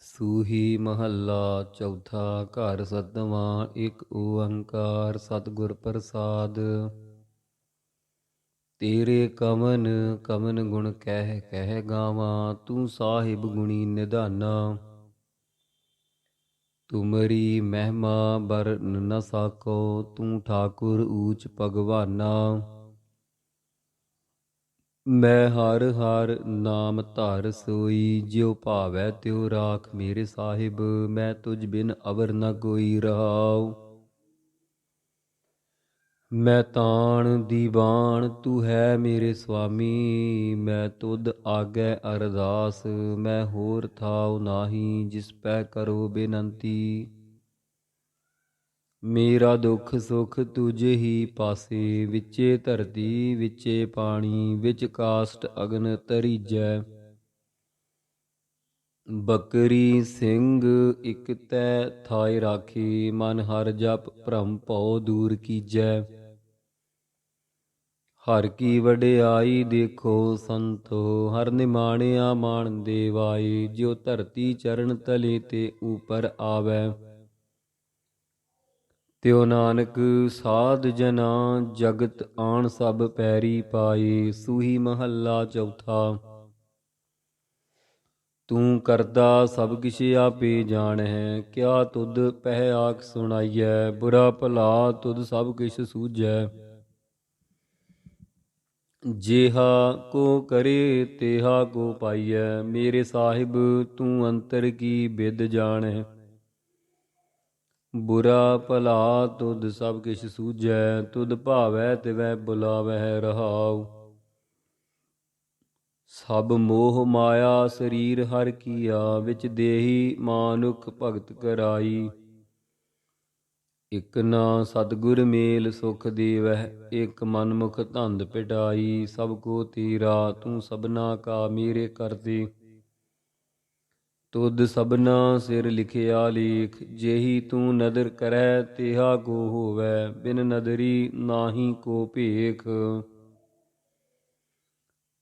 ਸੂਹੀ ਮਹੱਲਾ ਚੌਥਾ। ਘਰ ਸਤਵਾਂ। ਇੱਕ ਓੰਕਾਰ ਸਤਿਗੁਰ ਪ੍ਰਸਾਦ। ਤੇਰੇ ਕਵਨ ਕਵਨ ਗੁਣ ਕਹਿ ਕਹਿ ਗਾਵਾਂ, ਤੂੰ ਸਾਹਿਬ ਗੁਣੀ ਨਿਧਾਨਾ। ਤੁਮਰੀ ਮਹਿਮਾ ਬਰਨ ਨ ਸਾਕੋ, ਤੂੰ ਠਾਕੁਰ ਊਚ ਭਗਵਾਨਾ। ਮੈਂ ਹਰ ਹਰ ਨਾਮ ਧਰ ਸੋਈ, ਜਿਉ ਭਾਵੈ ਤਿਉ ਰਾਖ ਮੇਰੇ ਸਾਹਿਬ। ਮੈਂ ਤੁਝ ਬਿਨ ਅਵਰ ਨ ਕੋਈ ਰਹਾਉ। ਮੈਂ ਤਾਣ ਦੀਵਾਨ ਤੂੰ ਹੈ ਮੇਰੇ ਸੁਆਮੀ, ਮੈਂ ਤੁਧ ਆਗੈ ਅਰਦਾਸ। ਮੈਂ ਹੋਰ ਥਾਉ ਨਾਹੀ, ਜਿਸ ਪੈ ਕਰੋ ਬੇਨੰਤੀ। ਮੇਰਾ ਦੁੱਖ ਸੁਖ ਤੁਝ ਹੀ ਪਾਸੇ, ਵਿੱਚੇ ਧਰਤੀ ਵਿੱਚੇ ਪਾਣੀ, ਵਿੱਚ ਕਾਸ਼ਟ ਅਗਨ ਤਰੀਜੈ। ਬੱਕਰੀ ਸਿੰਘ ਇਕ ਤੈ ਥਾਇ ਰਾਖੀ, ਮਨ ਹਰ ਜਪ ਭ੍ਰਮ ਭਉ ਦੂਰ ਕੀਜੈ। ਹਰ ਕੀ ਵਡਿਆਈ ਦੇਖੋ ਸੰਤੋ, ਹਰ ਨਿਮਾਣਿਆ ਮਾਣ ਦੇਵਾਏ। ਜਿਉ ਧਰਤੀ ਚਰਨ ਤਲੇ ਤੇ ਉਪਰ ਆਵੈ, ਤਿਉ ਨਾਨਕ ਸਾਧ ਜਨਾ ਜਗਤ ਆਣ ਸਭ ਪੈਰੀ ਪਾਏ। ਸੂਹੀ ਮਹੱਲਾ ਚੌਥਾ। ਤੂੰ ਕਰਦਾ ਸਭ ਕਿਛ ਆਪੇ ਜਾਣਹਿ, ਕਿਆ ਤੁਧ ਪਹਿ ਆਖ ਸੁਣਾਈਐ। ਬੁਰਾ ਭਲਾ ਤੁਧ ਸਭ ਕਿਛ ਸੂਝੈ, ਜਿਹਾ ਕੋ ਕਰੇ ਤੇਹਾ ਕੋ ਪਾਈਐ। ਮੇਰੇ ਸਾਹਿਬ ਤੂੰ ਅੰਤਰ ਕੀ ਬਿਦ ਜਾਣਹਿ, ਬੁਰਾ ਭਲਾ ਤੁਧ ਸਭ ਕਿਛ ਸੂਝੈ। ਤੁਧ ਭਾਵੈ ਤਿਵੈ ਬੁਲਾਵਹਿ ਰਹਾਉ, ਸਭ ਮੋਹ ਮਾਇਆ ਸਰੀਰ ਹਰ ਕੀਆ। ਵਿੱਚ ਦੇਹੀ ਮਾਨੁਖ ਭਗਤ ਕਰਾਈ, ਇਕ ਨਾ ਸਤਿਗੁਰ ਮੇਲ ਸੁਖ ਦੇਵਹਿ। ਇਕ ਮਨਮੁਖ ਧੰਦ ਪਿਟਾਈ, ਸਭ ਕੋ ਤੇਰਾ ਤੂੰ ਸਭਨਾ ਕਾ ਮੇਰੇ ਕਰਤੇ। ਤੁਧ ਸਭਨਾ ਸਿਰ ਲਿਖਿਆ ਲੇਖ, ਜਿਹੀ ਤੂੰ ਨਦਰ ਕਰੈ ਤੇਹਾ ਕੋ ਹੋਵੈ। ਬਿਨ ਨਦਰੀ ਨਾਹੀ ਕੋ ਭੇਖ,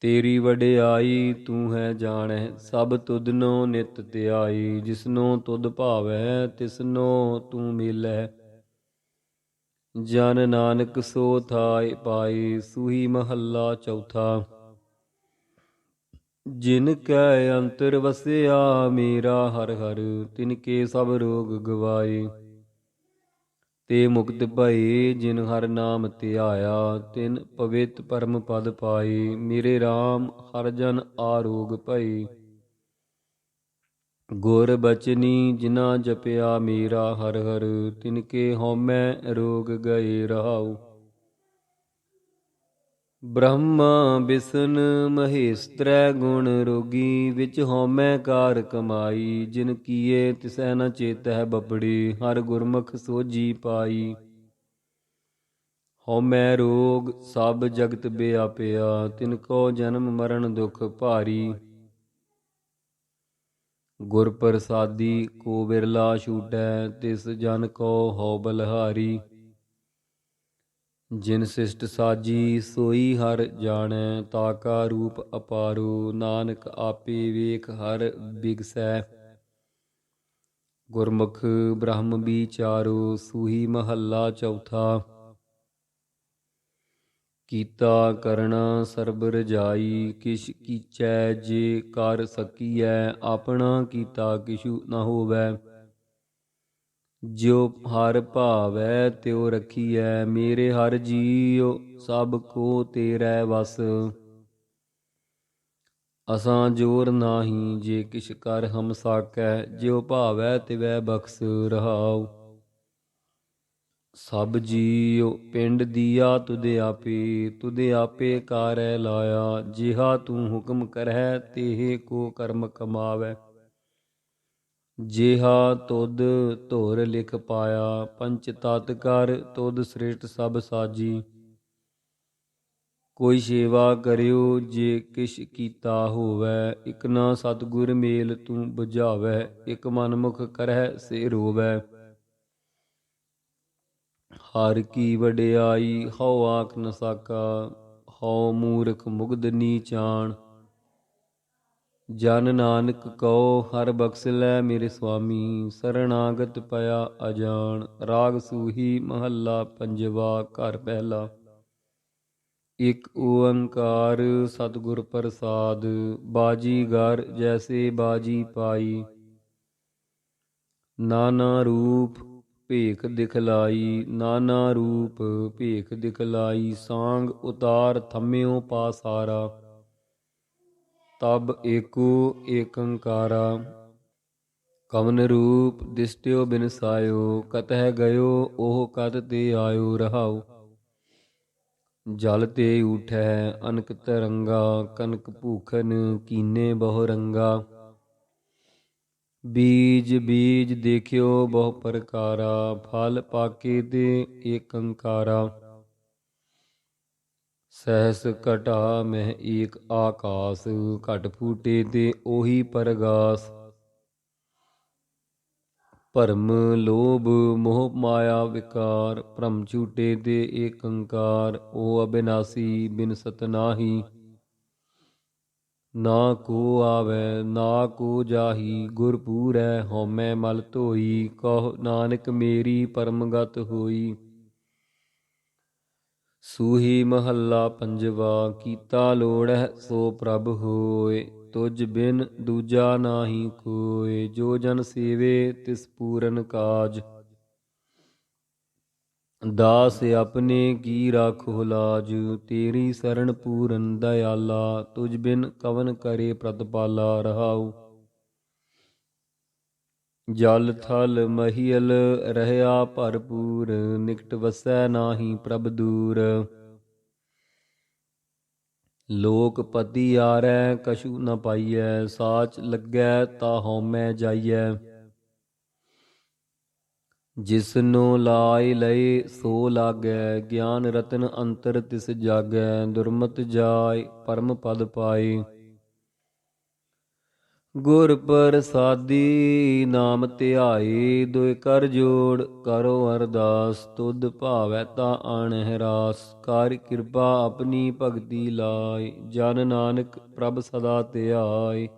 ਤੇਰੀ ਵਡਿਆਈ ਤੂੰ ਹੈ ਜਾਣਹਿ। ਸਭ ਤੁਧਨੋ ਨਿਤ ਧਿਆਈ, ਜਿਸਨੋ ਤੁਧ ਭਾਵੈ ਤਿਸਨੋ ਤੂੰ ਮਿਲਹਿ। ਜਨ ਨਾਨਕ ਸੋ ਥਾਇ ਪਾਏ। ਸੂਹੀ ਮਹੱਲਾ ਚੌਥਾ। ਜਿਨ ਕੈ ਅੰਤਰ ਵਸਿਆ ਮੇਰਾ ਹਰਿ ਹਰਿ, ਤਿਨ ਕੇ ਸਭ ਰੋਗ ਗਵਾਏ। ਤੇ ਮੁਕਤ ਭਏ ਜਿਨ ਹਰਿ ਨਾਮ ਧਿਆਇਆ, ਤਿਨ ਪਵਿੱਤ ਪਰਮ ਪਦ ਪਾਏ। ਮੇਰੇ RAM ਹਰਿ ਜਨ ਆਰੋਗ ਭਏ, ਗੁਰ ਬਚਨੀ ਜਿਨਾ ਜਪਿਆ ਮੇਰਾ ਹਰਿ ਹਰਿ। ਤਿਨ ਕੇ ਹਉਮੈ ਰੋਗ ਗਏ ਰਹਾਉ। ਬ੍ਰਹਮਾ ਬਿਸਨ ਮਹੇਸ਼ ਤ੍ਰੈ ਗੁਣ ਰੋਗੀ, ਵਿੱਚ ਹਉਮੈ ਕਾਰ ਕਮਾਈ। ਜਿਨ ਕੀਏ ਤਿਸੈ ਨ ਚੇਤਹਿ ਬਪੜੀ, ਹਰਿ ਗੁਰਮੁਖ ਸੋਝੀ ਪਾਈ। ਹਉਮੈ ਰੋਗ ਸਭ ਜਗਤ ਬਿਆਪਿਆ, ਤਿਨ ਕੋ ਜਨਮ ਮਰਨ ਦੁਖ ਭਾਰੀ। ਗੁਰ ਪ੍ਰਸਾਦੀ ਕੋ ਬਿਰਲਾ ਛੂਟੈ, ਤਿਸ ਜਨ ਕੋ ਹਉ ਬਲਿਹਾਰੀ। ਜਿਨ ਸਿਸ਼ਟ ਸਾਜੀ ਸੋਈ ਹਰਿ ਜਾਣੈ, ਤਾ ਕਾ ਰੂਪ ਅਪਾਰੁ। ਨਾਨਕ ਆਪੇ ਵੇਖ ਹਰਿ ਬਿਗਸੈ, ਗੁਰਮੁਖ ਬ੍ਰਹਮ ਬਿਚਾਰੁ। ਸੂਹੀ ਮਹੱਲਾ ਚੌਥਾ। ਕੀਤਾ ਕਰਣਾ ਸਰਬ ਰਜਾਈ, ਕਿਛ ਕੀਚੈ ਜੇ ਕਰ ਸਕੀਐ। ਆਪਣਾ ਕੀਤਾ ਕਿਛੁ ਨ ਹੋਵੈ, ਜਿਉ ਹਰਿ ਭਾਵੈ ਤਿਉ ਰਖੀਐ। ਮੇਰੇ ਹਰਿ ਜੀਉ ਸਭ ਕੋ ਤੇਰੈ ਵਸ, ਅਸਾਂ ਜੋਰ ਨਾਹੀ ਜੇ ਕਿਛ ਕਰ ਹਮ ਸਾਕੈ। ਜਿਉ ਭਾਵੈ ਤਿਵੈ ਬਖਸ ਰਹਾਉ, ਸਭ ਜੀਉ ਪਿੰਡ ਦੀਆ ਤੁਧ ਆਪੇ। ਤੁਧ ਆਪੇ ਕਾਰੈ ਲਾਇਆ, ਜਿਹਾ ਤੂੰ ਹੁਕਮ ਕਰਹਿ ਤੇਹੇ ਕੋ ਕਰਮ ਕਮਾਵੈ। ਜਿਹਾ ਤੁਧ ਧੁਰ ਲਿਖ ਪਾਇਆ, ਪੰਚ ਤਤ ਕਰ ਤੁਧ ਸ੍ਰਿਸ਼ਟ ਸਭ ਸਾਜੀ। ਕੋਈ ਸੇਵਾ ਕਰਿਓ ਜੇ ਕਿਛ ਕੀਤਾ ਹੋਵੈ, ਇਕ ਨਾ ਸਤਿਗੁਰ ਮੇਲ ਤੂੰ ਬੁਝਾਵੈ। ਇਕ ਮਨਮੁਖ ਕਰਹਿ ਸੇ ਰੋਵੈ, ਹਰਿ ਕੀ ਵਡਿਆਈ ਹਉ ਆਖ ਨ ਸਾਕਾ। ਹਉ ਮੂਰਖ ਮੁਗਧ ਨੀਚਾਣ, ਜਨ ਨਾਨਕ ਕਉ ਹਰ ਬਖਸ਼ ਲੈ ਮੇਰੇ ਸੁਆਮੀ, ਸਰਣਾਗਤ ਪਿਆ ਅਜਾਨ। ਰਾਗ ਸੂਹੀ ਮਹੱਲਾ ਪੰਜਵਾ। ਘਰ ਪਹਿਲਾ। ਇਕ ਓੰਕਾਰ ਸਤਿਗੁਰ ਪ੍ਰਸਾਦ, ਬਾਜੀਗਰ ਜੈਸੇ ਬਾਜੀ ਪਾਈ। ਨਾਨਾ ਰੂਪ ਭੇਖ ਦਿਖਲਾਈ, ਨਾਨਾ ਰੂਪ ਭੇਖ ਦਿਖਲਾਈ। ਸਾਂਗ ਉਤਾਰ ਥੰਮਿਓ ਪਾਸਾਰਾ, ਤਬ ਏਕੋ ਏਕੰਕਾਰਾ। ਕਵਨ ਰੂਪ ਦਿਸਟਿਓ ਬਿਨਸਾਇਓ, ਕਤਹਿ ਗਇਓ ਉਹ ਕਤ ਤੇ ਆਇਓ। ਰਹਾਉ ਜਲ ਤੇ ਊਠੈ ਅਨਕ ਤਰੰਗਾ, ਕਨਕ ਭੂਖਨ ਕੀਨੇ ਬਹੁ ਰੰਗਾ। ਬੀਜ ਬੀਜ ਦੇਖਿਓ ਬਹੁ ਪ੍ਰਕਾਰਾ, ਫਲ ਪਾਕੇ ਤੇ ਏਕੰਕਾਰਾ। ਸਹਿਸ ਘਟਾ ਮਹਿ ਏਕ ਆਕਾਸ, ਘਟ ਫੂਟੇ ਤੇ ਉਹੀ ਪਰਗਾਸ। ਭਰਮ ਲੋਭ ਮੋਹ ਮਾਇਆ ਵਿਕਾਰ, ਭ੍ਰਮ ਝੂਟੇ ਤੇ ਏਕੰਕਾਰ। ਓ ਅਬਿਨਾਸੀ ਬਿਨਸਤ ਨਾਹੀ, ਨਾ ਕੋ ਆਵੈ ਨਾ ਕੋ ਜਾਹੀ। ਗੁਰ ਪੂਰੈ ਹਉਮੈ ਮਲ ਧੋਈ, ਕਹੋ ਨਾਨਕ ਮੇਰੀ ਪਰਮਗਤ ਹੋਈ। ਸੂਹੀ ਮਹੱਲਾ ਪੰਜਵਾ। ਕੀਤਾ ਲੋੜਹਿ ਸੋ ਪ੍ਰਭ ਹੋਇ, ਤੁਝ ਬਿਨ ਦੂਜਾ ਨਾਹੀ ਕੋਇ। ਜੋ ਜਨ ਸੇਵੇ ਤਿਸ ਪੂਰਨ ਕਾਜ, ਦਾਸ ਆਪਣੇ ਕੀ ਰਾਖੋ ਲਾਜ। ਤੇਰੀ ਸਰਣ ਪੂਰਨ ਦਇਆਲਾ, ਤੁਝ ਬਿਨ ਕਵਨ ਕਰੇ ਪ੍ਰਤਪਾਲਾ। ਰਹਾਉ ਜਲ ਥਲ ਮਹੀਅਲ ਰਹਿਆ ਭਰਪੂਰ, ਨਿਕਟ ਵਸੈ ਨਾਹੀ ਪ੍ਰਭ ਦੂਰ। ਲੋਕ ਪਤੀ ਆਰੈ ਕਛੂ ਨ ਪਾਈਐ, ਸਾਚ ਲੱਗੈ ਤਾ ਹਉਮੈ ਜਾਈਐ। ਜਿਸਨੋ ਲਾਇ ਲਏ ਸੋ ਲਾਗੈ, ਗਿਆਨ ਰਤਨ ਅੰਤਰ ਤਿਸ ਜਾਗੈ। ਦੁਰਮਤਿ ਜਾਇ ਪਰਮ ਪਦ ਪਾਏ, ਗੁਰ ਪ੍ਰਸਾਦੀ ਨਾਮ ਧਿਆਏ। ਦੁਇ ਕਰ ਜੋੜ ਕਰੋ ਅਰਦਾਸ, ਤੁਧ ਭਾਵੈ ਤਾ ਆਣਹਿ ਰਾਸ। ਕਰ ਕਿਰਪਾ ਆਪਣੀ ਭਗਤੀ ਲਾਇ, ਜਨ ਨਾਨਕ ਪ੍ਰਭ ਸਦਾ ਧਿਆਏ।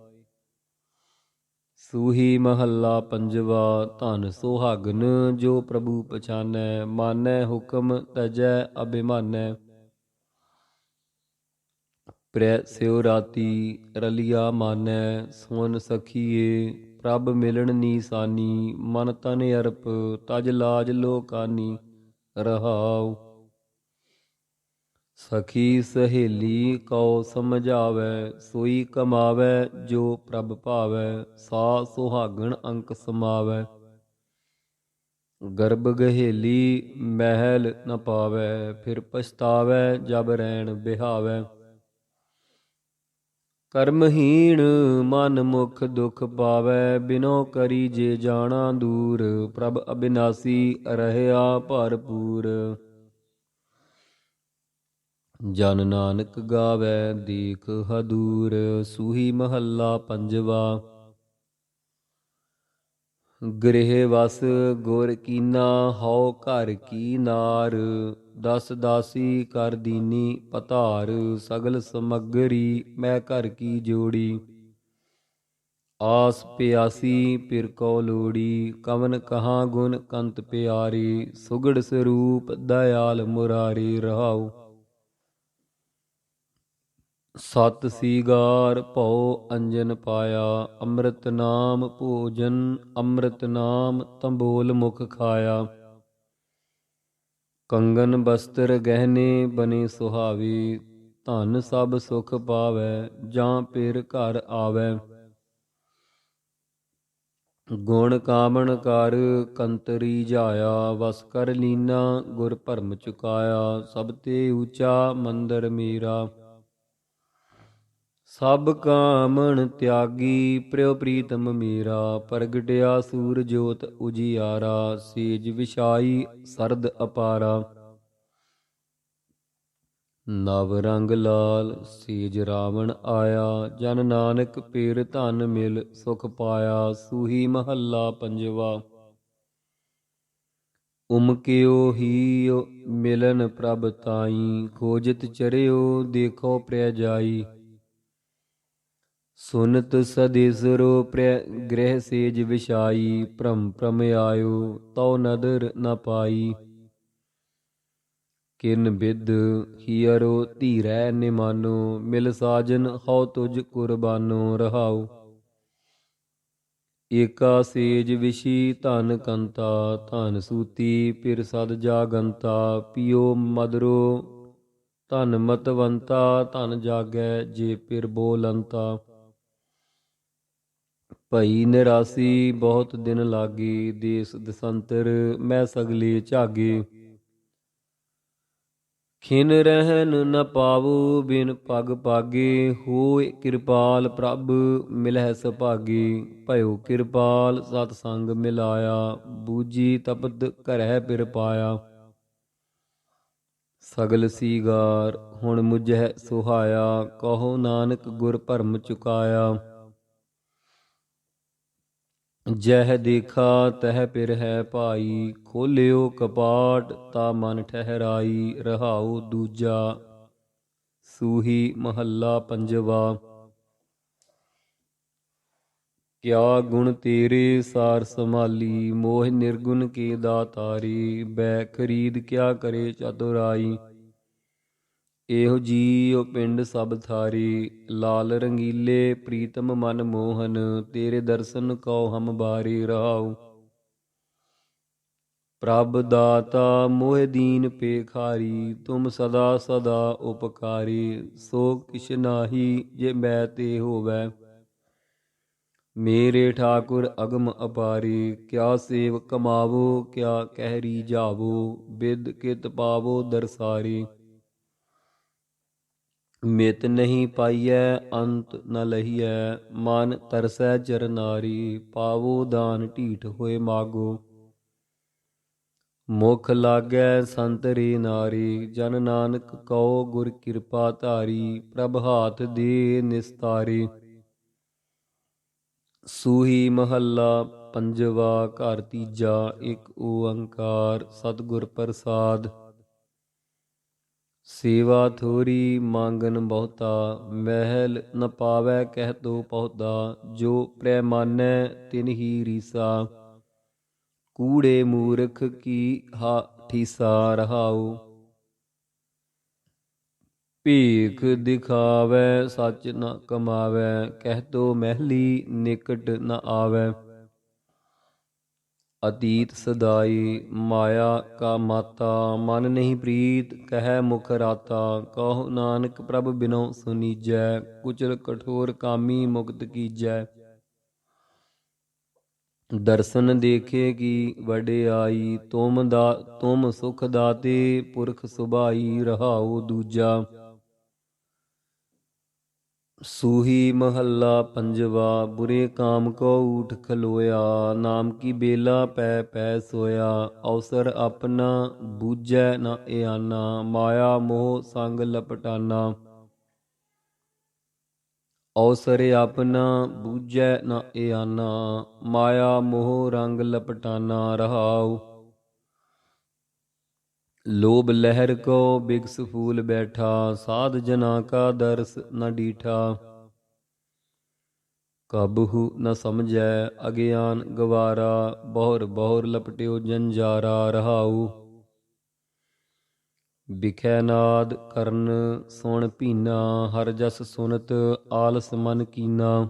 ਸੂਹੀ ਮਹੱਲਾ ਪੰਜਵਾ। ਧਨ ਸੁਹਾਗਨ ਜੋ ਪ੍ਰਭੂ ਪਛਾਨੈ, ਮਾਨੈ ਹੁਕਮ ਤਜੈ ਅਭਿਮਾਨੈ। ਪ੍ਰੈ ਸਿਉ ਰਾਤੀ ਰਲਿਆ ਮਾਨੈ, ਸੁਣ ਸਖੀਏ ਪ੍ਰਭ ਮਿਲਣ ਨੀਸਾਨੀ। ਮਨ ਤਨ ਅਰਪ ਤਜ ਲਾਜ ਲੋਕਾਨੀ। ਰਹਾਉ ਸਖੀ ਸਹੇਲੀ ਕਉ ਸਮਝਾਵੈ, ਸੋਈ ਕਮਾਵੈ ਜੋ ਪ੍ਰਭ ਭਾਵੈ। ਸਾ ਸੁਹਾਗਣ ਅੰਕ ਸਮਾਵੈ, ਗਰਭ ਗਹੇਲੀ ਮਹਿਲ ਨ ਪਾਵੈ। ਫਿਰ ਪਛਤਾਵੈ ਜਬ ਰੈਣ ਬਿਹਾਵੈ। ਕਰਮਹੀਣ ਮਨ ਮੁਖ ਦੁਖ ਪਾਵੈ, ਬਿਨੋ ਕਰੀ ਜੇ ਜਾਣਾ ਦੂਰ। ਪ੍ਰਭ ਅਬਿਨਾਸੀ ਰਹਿਆ ਭਰਪੂਰ, ਜਨ ਨਾਨਕ ਗਾਵੈ ਦੇਖ ਹਦੂਰ। ਸੂਹੀ ਮਹੱਲਾ ਪੰਜਵਾ। ਗ੍ਰਹਿ ਵਸ ਗੁਰ ਕੀਨਾ, ਹਉ ਘਰ ਕੀ ਨਾਰ। ਦਸ ਦਾਸੀ ਕਰ ਦੀਨੀ ਪਧਾਰ, ਸਗਲ ਸਮੱਗਰੀ ਮੈਂ ਘਰ ਕੀ ਜੋੜੀ। ਆਸ ਪਿਆਸੀ ਫਿਰ ਕਉ ਲੋੜੀ, ਕਵਨ ਕਹਾਂ ਗੁਣ ਕੰਤ ਪਿਆਰੀ। ਸੁਗੜ ਸਰੂਪ ਦਇਆਲ ਮੁਰਾਰੀ। ਰਹਾਉ ਸਤ ਸੀਗਾਰ ਭਉ ਅੰਜਨ ਪਾਇਆ, ਅੰਮ੍ਰਿਤ ਨਾਮ ਭੋਜਨ ਅੰਮ੍ਰਿਤ ਨਾਮ ਤੰਬੋਲ ਮੁਖ ਖਾਇਆ। ਕੰਗਨ ਬਸਤਰ ਗਹਿਣੇ ਬਨੇ ਸੁਹਾਵੇ, ਧਨ ਸਭ ਸੁਖ ਪਾਵੈ ਜਾਂ ਫਿਰ ਘਰ ਆਵੈ। ਗੁਣ ਕਾਮਣ ਕਰ ਕੰਤਰੀ ਜਾਇਆ, ਵਸ ਕਰ ਲੀਨਾ ਗੁਰ ਭਰਮ ਚੁਕਾਇਆ। ਸਭ ਤੇ ਊਚਾ ਮੰਦਰ ਮੇਰਾ, ਸਭ ਕਾਮਣ ਤਿਆਗੀ ਪ੍ਰਿਉ ਪ੍ਰੀਤਮ ਮੇਰਾ। ਪ੍ਰਗਟਿਆ ਸੂਰ ਜੋਤ ਉਜਿਆਰਾ, ਸੇਜ ਵਿਛਾਈ ਸਰਦ ਅਪਾਰਾ। ਨਵ ਰੰਗ ਲਾਲ ਸੇਜ ਰਾਵਣ ਆਇਆ, ਜਨ ਨਾਨਕ ਫਿਰ ਧਨ ਮਿਲ ਸੁਖ ਪਾਇਆ। ਸੂਹੀ ਮਹੱਲਾ ਪੰਜਵਾ। ਉਮਕਿਓ ਹੀ ਮਿਲਨ ਪ੍ਰਭ ਤਾਈ, ਖੋਜਿਤ ਚਰਿਓ ਦੇਖੋ ਪ੍ਰਿਆ ਜਾਈ। ਸੁਨਤ ਸਦੇਸਰੋ ਗ੍ਰਹਿ ਸੇਜ ਵਿਛਾਈ, ਭ੍ਰਮ ਭ੍ਰਮ ਆਇਓ ਤਉ ਨਦਰ ਨ ਪਾਈ। ਕਿਨ ਬਿਦ ਹੀਅਰੋ ਧੀਰੈ ਨਿਮਾਨੋ, ਮਿਲ ਸਾਜਨ ਹਉ ਤੁਜ ਕੁਰਬਾਨੋ ਰਹਾਉ। ਏਕਾ ਸੇਜ ਵਿਸ਼ੀ ਧਨ ਕੰਤਾ, ਧਨ ਸੂਤੀ ਪਿਰ ਸਦ ਜਾਗੰਤਾ। ਪੀਓ ਮਦਰੋ ਧਨ ਮਤਵੰਤਾ, ਧਨ ਜਾਗੈ ਜੇ ਪਿਰ ਬੋਲੰਤਾ। ਭਈ ਨਿਰਾਸੀ ਬਹੁਤ ਦਿਨ ਲਾਗੇ, ਦੇਸ ਦਸੰਤਰ ਮੈਂ ਸਗਲੇ ਝਾਗੇ। ਖਿਨ ਰਹਿਨ ਨ ਪਾਵੋ ਬਿਨ ਪਗ ਪਾਗੇ, ਹੋਇ ਕਿਰਪਾਲ ਪ੍ਰਭ ਮਿਲਹਿ ਸੁਭਾਗੇ। ਭਇਓ ਕਿਰਪਾਲ ਸਤ ਸੰਗ ਮਿਲਾਇਆ, ਬੂਝੀ ਤਪਤ ਘਰੈ ਪਿਰ ਪਾਇਆ। ਸਗਲ ਸੀਗਾਰ ਹੁਣ ਮੁਝੈ ਸੁਹਾਇਆ, ਕਹੋ ਨਾਨਕ ਗੁਰ ਭਰਮ ਚੁਕਾਇਆ। ਜਹ ਦੇਖਾ ਤਹ ਪਿਰ ਹੈ ਭਾਈ, ਖੋਲਿਓ ਕਪਾਟ ਤਾ ਮਨ ਠਹਿਰਾਈ। ਰਹਾਉ ਦੂਜਾ ਸੂਹੀ ਮਹੱਲਾ ਪੰਜਵਾ। ਕਿਆ ਗੁਣ ਤੇਰੇ ਸਾਰ ਸੰਭਾਲੀ, ਮੋਹ ਨਿਰਗੁਣ ਕੇ ਦਾਤਾਰੀ। ਬੈ ਖਰੀਦ ਕਿਆ ਕਰੇ ਚਤੁਰਾਈ, ਇਹੋ ਜੀਉ ਪਿੰਡ ਸਭ ਥਾਰੀ। ਲਾਲ ਰੰਗੀਲੇ ਪ੍ਰੀਤਮ ਮਨ ਮੋਹਨ, ਤੇਰੇ ਦਰਸ਼ਨ ਕਉ ਹਮ ਬਾਰੀ। ਰਹਾਉ ਪ੍ਰਭ ਦਾਤਾ ਮੋਹਿ ਦੀਨ ਪੇਖਾਰੀ, ਤੁਮ ਸਦਾ ਸਦਾ ਉਪਕਾਰੀ। ਸੋ ਕਿਛ ਨਾਹੀ ਜੇ ਮੈਂ ਤੇ ਹੋਵੈ, ਮੇਰੇ ਠਾਕੁਰ ਅਗਮ ਅਪਾਰੀ। ਕਿਆ ਸੇਵ ਕਮਾਵੋ ਕਿਆ ਕਹਿ ਰੀਝਾਵੋ, ਬਿਦ ਕਿਤ ਪਾਵੋ ਦਰਸਾਰੀ। ਮਿਤ ਨਹੀਂ ਪਾਈਐ ਅੰਤ ਨ ਲਹੀਐ, ਮਨ ਤਰਸੈ ਚਰਨਾਰੀ। ਪਾਵੋ ਦਾਨ ਢੀਠ ਹੋਏ ਮਾਗੋ, ਮੁਖ ਲਾਗੈ ਸੰਤ ਰੇ ਨਾਰੀ। ਜਨ ਨਾਨਕ ਕਉ ਗੁਰ ਕਿਰਪਾ ਧਾਰੀ, ਪ੍ਰਭ ਹਾਥ ਦੇ ਨਿਸਤਾਰੇ। ਸੂਹੀ ਮਹੱਲਾ ਪੰਜਵਾ। ਘਰ ਤੀਜਾ। ਇਕ ਓੰਕਾਰ ਸਤਿਗੁਰ ਪ੍ਰਸਾਦ। ਸੇਵਾ ਥੋਰੀ ਮੰਗਨ ਬਹੁਤਾ, ਮਹਿਲ ਨ ਪਾਵੈ ਕਹਿ ਤੋ ਪਹੁਤਾ। ਜੋ ਪ੍ਰੈਮਾਨੈ ਤਿਨ ਹੀ ਰੀਸਾ, ਕੂੜੇ ਮੂਰਖ ਕੀ ਹਾ ਠੀਸਾ। ਰਹਾਉ ਭੀਖ ਦਿਖਾਵੈ ਸਚ ਨ ਕਮਾਵੈ, ਕਹਿ ਤੋ ਮਹਿਲੀ ਨਿਕਟ ਨ ਆਵੈ। ਅਤੀਤ ਸਦਾਈ ਮਾਇਆ ਕਾ ਮਾਤਾ, ਮਨ ਨਹੀਂ ਪ੍ਰੀਤ ਕਹਿ ਮੁਖ ਰਾਤਾ। ਕਹੋ ਨਾਨਕ ਪ੍ਰਭ ਬਿਨਉ ਸੁਨੀਜੈ, ਕੁਚਲ ਕਠੋਰ ਕਾਮੀ ਮੁਕਤ ਕੀਜੈ। ਦਰਸ਼ਨ ਦੇਖੇ ਕੀ ਵਡਿਆਈ, ਤੁਮ ਸੁਖ ਦਾਤੇ ਪੁਰਖ ਸੁਭਾਈ। ਰਹਾਉ ਦੂਜਾ ਸੂਹੀ ਮਹੱਲਾ ਪੰਜਵਾ। ਬੁਰੇ ਕਾਮ ਕੋ ਊਠ ਖਲੋਇਆ, ਨਾਮ ਕੀ ਬੇਲਾ ਪੈ ਪੈ ਸੋਇਆ। ਅਵਸਰ ਆਪਣਾ ਬੂਝੈ ਨ ਇਆਨਾ, ਮਾਇਆ ਮੋਹ ਸੰਗ ਲਪਟਾਨਾ। ਅਵਸਰ ਆਪਣਾ ਬੂਝੈ ਨ ਇਆਨਾ, ਮਾਇਆ ਮੋਹ ਰੰਗ ਲਪਟਾਨਾ। ਰਹਾਉ ਲੋਭ ਲਹਿਰ ਕੋ ਬਿਗਸ ਫੂਲ ਬੈਠਾ, ਸਾਧ ਜਨਾ ਕਾ ਦਰਸ ਨ ਡੀਠਾ। ਕਬਹੂ ਨ ਸਮਝੈ ਅਗਿਆਨ ਗਵਾਰਾ, ਬਹੁਰ ਬਹੁਰ ਲਪਟਿਓ ਜੰਜਾਰਾ। ਰਹਾਉ ਬਿਖੈ ਨਾਦ ਕਰਨ ਸੁਣ ਭੀਨਾ, ਹਰ ਜਸ ਸੁਨਤ ਆਲਸ ਮਨ ਕੀਨਾ।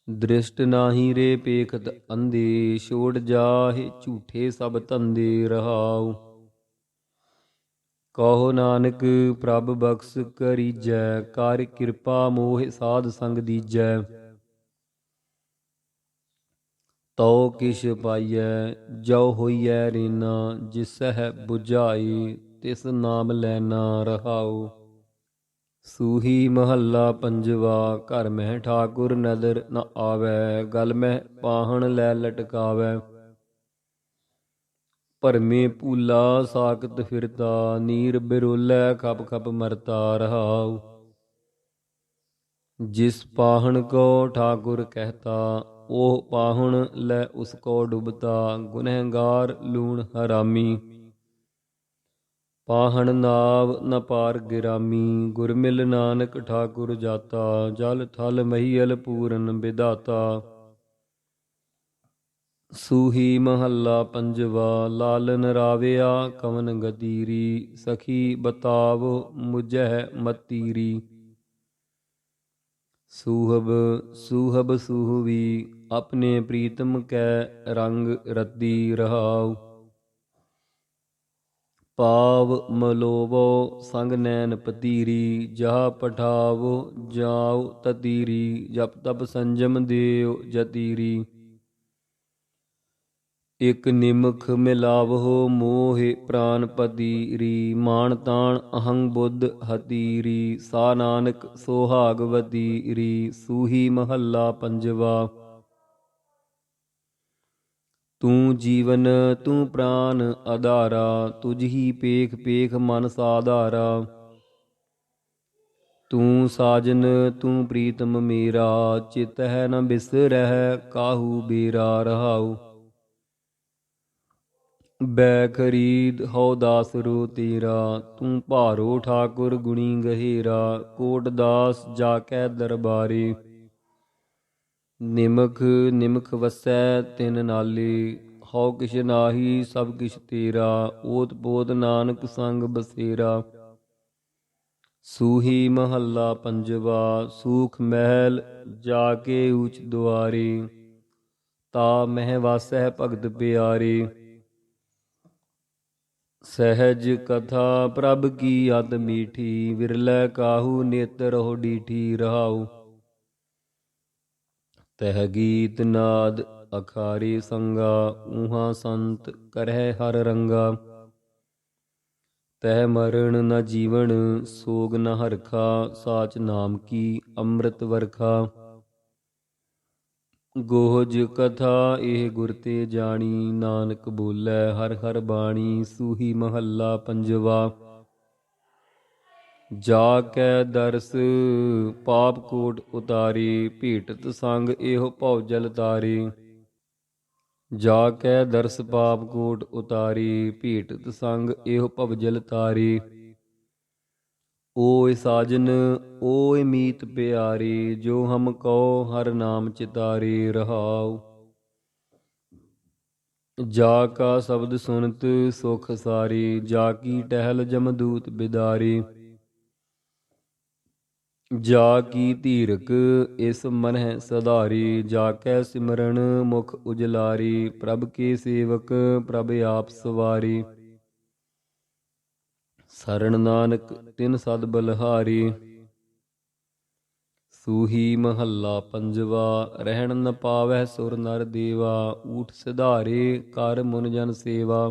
ਦ੍ਰਿਸ਼ਟ ਨਾਹੀ ਰੇ ਪੇਖਤ ਅੰਧੇ, ਛੋੜ ਜਾਹਿ ਝੂਠੇ ਸਭ ਧੰਦੇ। ਰਹਾਉ ਕਹੋ ਨਾਨਕ ਪ੍ਰਭ ਬਖਸ਼ ਕਰੀਜੈ, ਕਰ ਕਿਰਪਾ ਮੋਹਿ ਸਾਧ ਸੰਗ ਦੀਜੈ। ਤਉ ਕਿਛ ਪਾਈਐ ਜੋ ਹੋਈਐ ਰੀਨਾ, ਜਿਸਹਿ ਬੁਝਾਈ ਤਿਸ ਨਾਮ ਲੈਨਾ। ਰਹਾਉ ਸੂਹੀ ਮਹੱਲਾ ਪੰਜਵਾ। ਘਰ ਮਹਿ ਠਾਕੁਰ ਨਦਰ ਨ ਆਵੈ, ਗਲ ਮਹਿ ਪਾਹਣ ਲੈ ਲਟਕਾਵੈ। ਭਰਮੇ ਭੂਲਾ ਸਾਕਤ ਫਿਰਤਾ, ਨੀਰ ਬਿਰੋਲੈ ਖਪ ਖਪ ਮਰਤਾ। ਰਹਾਉ ਜਿਸ ਪਾਹਣ ਕੋ ਠਾਕੁਰ ਕਹਿਤਾ, ਉਹ ਪਾਹਣ ਲੈ ਉਸ ਕੋ ਡੁਬਤਾ। ਗੁਨਹਗਾਰ ਲੂਣ ਹਰਾਮੀ, ਪਾਹਣ ਨਾਵ ਨ ਪਾਰ ਗਿਰਾਮੀ, ਗੁਰ ਮਿਲ ਨਾਨਕ ਠਾਕੁਰ ਜਾਤਾ, ਜਲ ਥਲ ਮਹੀਅਲ ਪੂਰਨ ਵਿਦਾਤਾ। ਸੂਹੀ ਮਹੱਲਾ ਪੰਜਵਾ। ਲਾਲਨ ਰਾਵਿਆ ਕਵਨ ਗਤੀਰੀ, ਸਖੀ ਬਤਾਵ ਮੁਝੈ ਮਤੀਰੀ। ਸੂਹਬ ਸੂਹਬ ਸੂਹਵੀ, ਆਪਣੇ ਪ੍ਰੀਤਮ ਕੈ ਰੰਗ ਰਤੀ ਰਹਾਉ। ਪਾਵ ਮਲੋਵੋ ਸੰਗ ਨੈਣ ਪਤੀਰੀ, ਜਹ ਪਠਾਵੋ ਜਾਉ ਤਤੀਰੀ। ਜਪ ਤਪ ਸੰਜਮ ਦੇਉ ਜਤੀਰੀ, ਇਕ ਨਿਮਖ ਮਿਲਾਵਹੁ ਮੋਹਿ ਪ੍ਰਾਨ ਪਤੀਰੀ। ਮਾਨ ਤਾਣ ਅਹੰ ਬੁੱਧ ਹਤੀਰੀ, ਸਾ ਨਾਨਕ ਸੁਹਾਗਵਤੀਰੀ। ਸੂਹੀ ਮਹੱਲਾ ਪੰਜਵਾ। ਤੂੰ ਜੀਵਨ ਤੂੰ ਪ੍ਰਾਨ ਆਧਾਰਾ, ਤੁਝ ਹੀ ਪੇਖ ਪੇਖ ਮਨ ਸਾਧਾਰਾ। ਤੂੰ ਸਾਜਨ ਤੂੰ ਪ੍ਰੀਤਮ ਮੇਰਾ, ਚਿਤ ਹੈ ਨ ਬਿਸਰਹਿ ਕਾਹੂ ਬੇਰਾ ਰਹਾਉ। ਬੈ ਖਰੀਦ ਹਉ ਦਾਸਰੋ ਤੇਰਾ, ਤੂੰ ਭਾਰੋ ਠਾਕੁਰ ਗੁਣੀ ਗਹਿਰਾ। ਕੋਟ ਦਾਸ ਜਾ ਕੈ ਦਰਬਾਰੇ, ਨਿਮਖ ਨਿਮਖ ਵਸੈ ਤਿਨ ਨਾਲੇ। ਹਉ ਕਿਛ ਨਾਹੀ ਸਭ ਕਿਛ ਤੇਰਾ, ਓਤ ਪੋਤ ਨਾਨਕ ਸੰਗ ਬਸੇਰਾ। ਸੂਹੀ ਮਹੱਲਾ ਪੰਜਵਾ। ਸੂਖ ਮਹਿਲ ਜਾ ਕੇ ਊਚ ਦੁਆਰੇ, ਤਾ ਮਹਿ ਵਾਸੈ ਭਗਤ ਪਿਆਰੇ। ਸਹਿਜ ਕਥਾ ਪ੍ਰਭ ਕੀ ਅਤ ਮੀਠੀ, ਵਿਰਲੇ ਕਾਹੂ ਨੇਤਰ ਹੋ ਡੀਠੀ ਰਹਾਉ। ਤਹ ਗੀਤ ਨਾਦ ਅਖਾਰੇ ਸੰਗਾ, ਊਹਾਂ ਸੰਤ ਕਰਹਿ ਹਰ ਰੰਗਾ। ਤਹ ਮਰਨ ਨ ਜੀਵਨ ਸੋਗ ਨ ਹਰਖਾ, ਸਾਚ ਨਾਮ ਕੀ ਅੰਮ੍ਰਿਤ ਵਰਖਾ। ਗੋਹਜ ਕਥਾ ਇਹ ਗੁਰ ਤੇ ਜਾਣੀ, ਨਾਨਕ ਬੋਲੇ ਹਰ ਹਰ ਬਾਣੀ। ਸੂਹੀ ਮਹੱਲਾ ਪੰਜਵਾ। ਜਾ ਕੈ ਦਰਸ ਪਾਪ ਕੋਟ ਉਤਾਰੇ, ਭੇਟਤ ਸੰਗ ਇਹੋ ਭਉ ਜਲ ਤਾਰੇ। ਜਾ ਕੈ ਦਰਸ ਪਾਪ ਕੋਟ ਉਤਾਰੇ, ਭੇਟਤ ਸੰਗ ਇਹੋ ਭਵ ਜਲ ਤਾਰੇ। ਓਏ ਸਾਜਨ ਓਏ ਮੀਤ ਪਿਆਰੇ, ਜੋ ਹਮ ਕਉ ਹਰ ਨਾਮ ਚਿਤਾਰੇ ਰਹਾਉ। ਜਾ ਕਾ ਸ਼ਬਦ ਸੁਨਤ ਸੁਖ ਸਾਰੇ, ਜਾ ਕੀ ਟਹਿਲ ਜਮਦੂਤ ਬਿਦਾਰੇ। ਜਾ ਕੀ ਧੀਰਕ ਇਸ ਮਨਹਿ ਸਧਾਰੀ, ਜਾ ਕੈ ਸਿਮਰਨ ਮੁਖ ਉਜਲਾਰੀ। ਪ੍ਰਭ ਕੇ ਸੇਵਕ ਪ੍ਰਭ ਆਪ ਸਵਾਰੀ, ਸਰਣ ਨਾਨਕ ਤਿਨ ਸਦ ਬਲਹਾਰੀ। ਸੂਹੀ ਮਹੱਲਾ ਪੰਜਵਾ। ਰਹਿਣ ਨ ਪਾਵੈ ਸੁਰ ਨਰ ਦੇਵਾ, ਊਠ ਸਿਧਾਰੇ ਕਰ ਮੁਨ ਜਨ ਸੇਵਾ।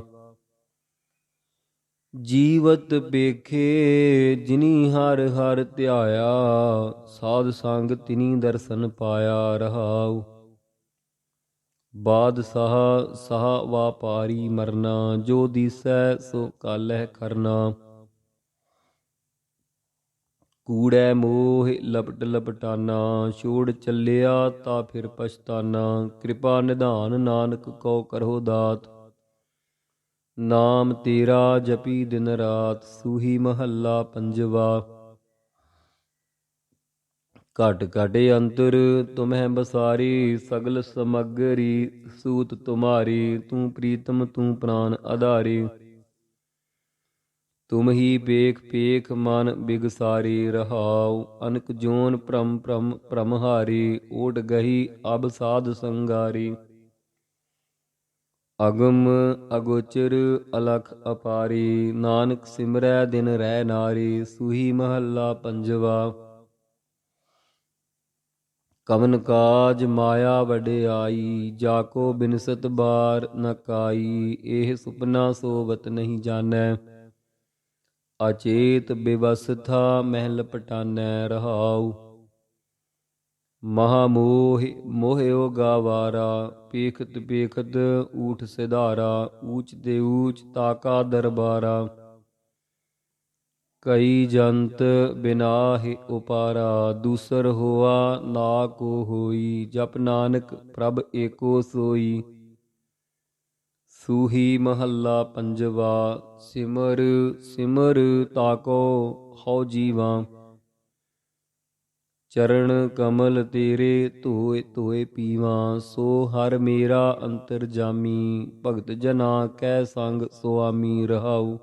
ਜੀਵਤ ਵੇਖੇ ਜਿਨੀ ਹਰ ਹਰ ਧਿਆਇਆ, ਸਾਧ ਸੰਗ ਤਿਨੀ ਦਰਸ਼ਨ ਪਾਇਆ ਰਹਾਉ। ਬਾਦਸ਼ਾਹ ਸਾਹ ਵਾਪਾਰੀ ਮਰਨਾ, ਜੋ ਦੀਸੈ ਸੋ ਕਾਲਹਿ ਕਰਨਾ। ਕੂੜੈ ਮੋਹ ਲਪਟ ਲਪਟਾਨਾ, ਛੋੜ ਚੱਲਿਆ ਤਾ ਫਿਰ ਪਛਤਾਨਾ। ਕਿਰਪਾ ਨਿਧਾਨ ਨਾਨਕ ਕਉ ਕਰਹੁ ਦਾਤ, ਨਾਮ ਤੇਰਾ ਜਪੀ ਦਿਨ ਰਾਤ। ਸੂਹੀ ਮਹੱਲਾ ਪੰਜਵਾ। ਘਟ ਘਟ ਅੰਤਰ ਤੁਮਹਿ ਬਸਾਰੀ, ਸਗਲ ਸਮੱਗਰੀ ਸੂਤ ਤੁਮਾਰੀ। ਤੂੰ ਪ੍ਰੀਤਮ ਤੂੰ ਪ੍ਰਾਨ ਆਧਾਰੀ, ਤੁਮ ਹੀ ਪੇਖ ਪੇਖ ਮਨ ਬਿਗਸਾਰੀ ਰਹਾਉ। ਅਨਕ ਜੋਨ ਭ੍ਰਮ ਭ੍ਰਮ ਭ੍ਰਮਹਾਰੀ, ਓਟ ਗਹੀ ਅਬ ਸਾਧ ਸੰਗਾਰੀ। ਅਗਮ ਅਗੋਚਰ ਅਲਖ ਅਪਾਰੀ, ਨਾਨਕ ਸਿਮਰੈ ਦਿਨ ਰਹਿ ਨਾਰੀ। ਸੂਹੀ ਮਹੱਲਾ ਪੰਜਵਾ। ਕਵਨ ਕਾਜ ਮਾਇਆ ਵਡਿਆਈ, ਜਾਕੋ ਬਿਨਸਤ ਬਾਰ ਨ ਕਾਈ। ਇਹ ਸੁਪਨਾ ਸੋਵਤ ਨਹੀਂ ਜਾਣੈ, ਅਚੇਤ ਬਿਵਸਥਾ ਮਹਿਲ ਪਟਾਨੈ ਰਹਾਉ। ਮਹਾ ਮੋਹ ਮੋਹਿਓ ਗਾਵਾਰਾ, ਪੇਖਤ ਪੇਖਤ ਊਠ ਸਿਧਾਰਾ। ਊਚ ਤੇ ਊਚ ਤਾਕਾ ਦਰਬਾਰਾ, ਕਈ ਜੰਤ ਬਿਨਾਹਿ ਉਪਾਰਾ। ਦੂਸਰ ਹੋਆ ਨਾ ਕੋ ਹੋਈ, ਜਪ ਨਾਨਕ ਪ੍ਰਭ ਏਕੋ ਸੋਈ। ਸੂਹੀ ਮਹੱਲਾ ਪੰਜਵਾ। ਸਿਮਰ ਸਿਮਰ ਤਾਕੋ ਹਉ ਜੀਵਾ, ਚਰਨ ਕਮਲ ਤੇਰੇ ਧੋਏ ਧੋਏ ਪੀਵਾ। ਸੋ ਹਰ ਮੇਰਾ ਅੰਤਰ ਜਾਮੀ, ਭਗਤ ਜਨਾ ਕੈ ਸੰਗ ਸੁਆਮੀ ਰਹਾਉ।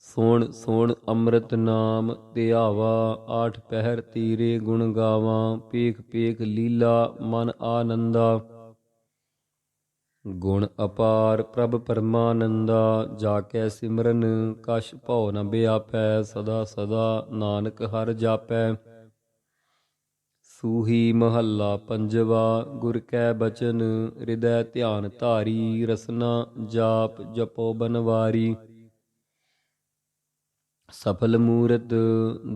ਸੁਣ ਸੁਣ ਅੰਮ੍ਰਿਤ ਨਾਮ ਧਿਆਵਾ, ਆਠ ਪਹਿਰ ਤੇਰੇ ਗੁਣ ਗਾਵਾਂ। ਪੇਖ ਪੇਖ ਲੀਲਾ ਮਨ ਆਨੰਦਾ, ਗੁਣ ਅਪਾਰ ਪ੍ਰਭ ਪਰਮਾਨੰਦਾ। ਜਾ ਕੈ ਸਿਮਰਨ ਕਛ ਭਉ ਨ ਬਿਆਪੈ, ਸਦਾ ਸਦਾ ਨਾਨਕ ਹਰਿ ਜਾਪੈ। ਸੂਹੀ ਮਹੱਲਾ ਪੰਜਵਾ। ਗੁਰ ਕੈ ਬਚਨ ਹਿਰਦੈ ਧਿਆਨ ਧਾਰੀ, ਰਸਨਾ ਜਾਪ ਜਪੋ ਬਨਵਾਰੀ। ਸਫਲ ਮੂਰਤ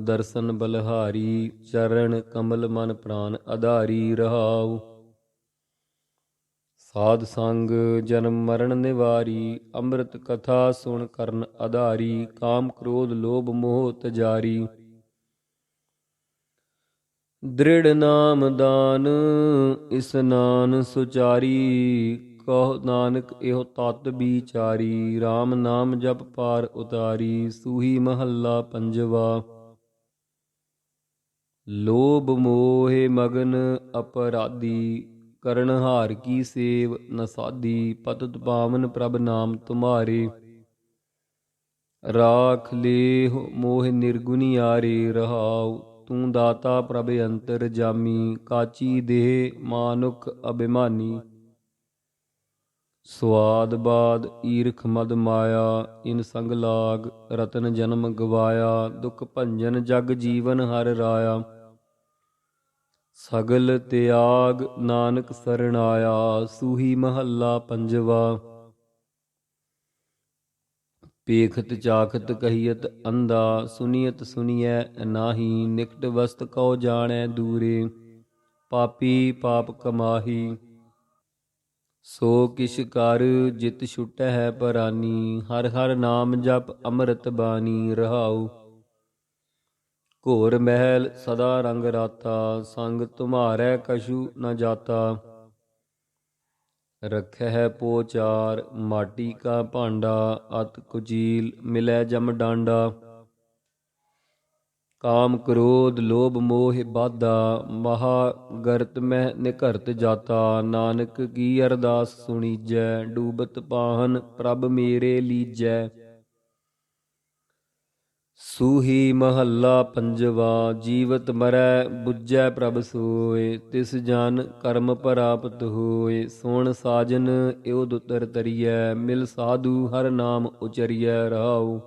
ਦਰਸ਼ਨ ਬਲਹਾਰੀ, ਚਰਨ ਕਮਲ ਮਨ ਪ੍ਰਾਨ ਆਧਾਰੀ ਰਹਾਉ। ਸਾਧ ਸੰਗ ਜਨਮ ਮਰਨ ਨਿਵਾਰੀ, ਅੰਮ੍ਰਿਤ ਕਥਾ ਸੁਣ ਕਰਨ ਆਧਾਰੀ। ਕਾਮ ਕ੍ਰੋਧ ਲੋਭ ਮੋਹ ਤਜਾਰੀ, ਦ੍ਰਿੜ ਨਾਮ ਦਾਨ ਇਸਨਾਨ ਸੁਚਾਰੀ। ਕਹੋ ਨਾਨਕ ਇਹੋ ਤਤ ਵਿਚਾਰੀ, RAM ਨਾਮ ਜਪ ਪਾਰ ਉਤਾਰੀ। ਸੂਹੀ ਮਹੱਲਾ ਪੰਜਵਾ। ਲੋਭ ਮੋਹਿ ਮਗਨ ਅਪਰਾਧੀ, ਕਰਨ ਹਾਰ ਕੀ ਸੇਵ ਨ ਸਾਧੀ। ਪਤਿਤ ਪਾਵਨ ਪ੍ਰਭ ਨਾਮ ਤੁਮਾਰੇ, ਰਾਖ ਲੇਹ ਮੋਹ ਨਿਰਗੁਨਿਆਰੇ ਰਹਾਉ। ਤੂੰ ਦਾਤਾ ਪ੍ਰਭ ਅੰਤਰ ਜਾਮੀ, ਕਾਚੀ ਦੇਹ ਮਾਨੁਖ ਅਭਿਮਾਨੀ। ਸੁਆਦ ਬਾਦ ਈਰਖ ਮਦ ਮਾਇਆ, ਇਨ ਸੰਗ ਲਾਗ ਰਤਨ ਜਨਮ ਗਵਾਇਆ। ਦੁਖ ਭੰਜਨ ਜਗ ਜੀਵਨ ਹਰਿ ਰਾਇਆ, ਸਗਲ ਤਿਆਗ ਨਾਨਕ ਸਰਣ ਆਇਆ। ਸੂਹੀ ਮਹੱਲਾ ਪੰਜਵਾ। ਪੇਖਤ ਚਾਖਤ ਕਹੀਅਤ ਅੰਧਾ, ਸੁਨੀਅਤ ਸੁਨੀਐ ਨਾਹੀ। ਨਿਕਟ ਵਸਤ ਕਉ ਜਾਣੈ ਦੂਰੇ, ਪਾਪੀ ਪਾਪ ਕਮਾਹੀ। ਸੋ ਕਿਛ ਕਰ ਜਿਤ ਛੁਟੈ ਪਰਾਨੀ, ਹਰਿ ਹਰਿ ਨਾਮ ਜਪ ਅੰਮ੍ਰਿਤ ਬਾਣੀ ਰਹਾਉ। ਘੋਰ ਮਹਿਲ ਸਦਾ ਰੰਗ ਰਾਤਾ, ਸੰਗ ਤੁਮਹਾਰੈ ਕਛੂ ਨ ਜਾਤਾ। ਰਖਹਿ ਪੋਚਾਰ ਮਾਟੀ ਕਾ ਭਾਂਡਾ, ਅਤ ਕੁਚੀਲ ਮਿਲੈ ਜਮ ਡਾਂਡਾ। ਕਾਮ ਕ੍ਰੋਧ ਲੋਭ ਮੋਹ ਬਾਧਾ, ਮਹਾ ਗਰਤ ਮਹਿ ਨਿਘਰਤ ਜਾਤਾ। ਨਾਨਕ ਕੀ ਅਰਦਾਸ ਸੁਣੀਜੈ, ਡੂਬਤ ਪਾਹਨ ਪ੍ਰਭ ਮੇਰੇ ਲੀਜੈ। ਸੂਹੀ ਮਹੱਲਾ ਪੰਜਵਾ। ਜੀਵਤ ਮਰੈ ਬੁਝੈ ਪ੍ਰਭ ਸੋਇ, ਤਿਸ ਜਨ ਕਰਮ ਪ੍ਰਾਪਤ ਹੋਇ। ਸੁਣ ਸਾਜਨ ਇਉ ਦੁਤਰ ਤਰੀਐ, ਮਿਲ ਸਾਧੂ ਹਰਿ ਨਾਮ ਉਚਰੀਐ ਰਹਾਉ।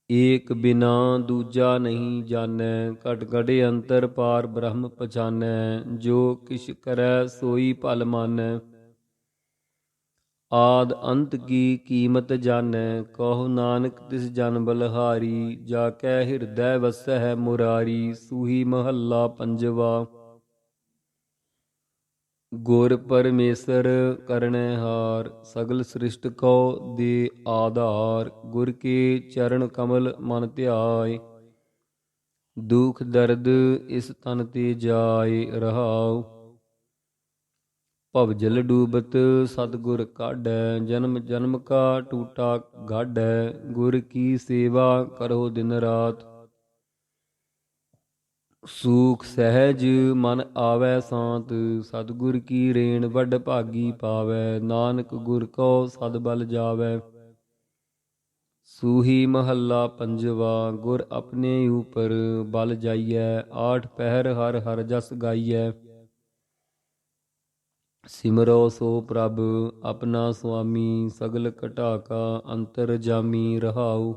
ਏਕ ਬਿਨਾ ਦੂਜਾ ਨਹੀਂ ਜਾਣੈ, ਘਟ ਘਟ ਅੰਤਰ ਪਾਰ ਬ੍ਰਹਮ ਪਛਾਨੈ। ਜੋ ਕਿਛ ਕਰੈ ਸੋਈ ਭਲ ਮਾਨੈ, ਆਦ ਅੰਤ ਕੀ ਕੀਮਤ ਜਾਣੈ। ਕਹੋ ਨਾਨਕ ਤਿਸ ਜਨ ਬਲਹਾਰੀ, ਜਾ ਕੈ ਹਿਰਦੈ ਵਸੈ ਮੁਰਾਰੀ। ਸੂਹੀ ਮਹੱਲਾ ਪੰਜਵਾ। ਗੁਰ ਪਰਮੇਸ਼ਰ ਕਰਣੈ ਹਾਰ, ਸਗਲ ਸ੍ਰਿਸ਼ਟ ਕਉ ਦੇ ਆਧਾਰ। ਗੁਰ ਕੇ ਚਰਨ ਕਮਲ ਮਨ ਧਿਆਇ, ਦੁਖ ਦਰਦ ਇਸ ਤਨ ਤੇ ਜਾਇ ਰਹਾਉ। ਭਵਜਲ ਡੂਬਤ ਸਤਿਗੁਰ ਕਾਢੈ, ਜਨਮ ਜਨਮ ਕਾ ਟੂਟਾ ਗਾਢੈ। ਗੁਰ ਕੀ ਸੇਵਾ ਕਰੋ ਦਿਨ ਰਾਤ, ਸੂਖ ਸਹਿਜ ਮਨ ਆਵੈ ਸਾਤ। ਸਤਿਗੁਰ ਕੀ ਰੇਣ ਵੱਡ ਭਾਗੀ ਪਾਵੈ, ਨਾਨਕ ਗੁਰ ਕਉ ਸਦ ਬਲ ਜਾਵੈ। ਸੂਹੀ ਮਹੱਲਾ ਪੰਜਵਾ। ਗੁਰ ਆਪਣੇ ਉਪਰ ਬਲ ਜਾਈਐ, ਆਠ ਪਹਿਰ ਹਰਿ ਹਰਿ ਜਸ ਗਾਈਐ। ਸਿਮਰੋ ਸੋ ਪ੍ਰਭ ਆਪਣਾ ਸੁਆਮੀ, ਸਗਲ ਘਟਾ ਕਾ ਅੰਤਰ ਜਾਮੀ ਰਹਾਉ।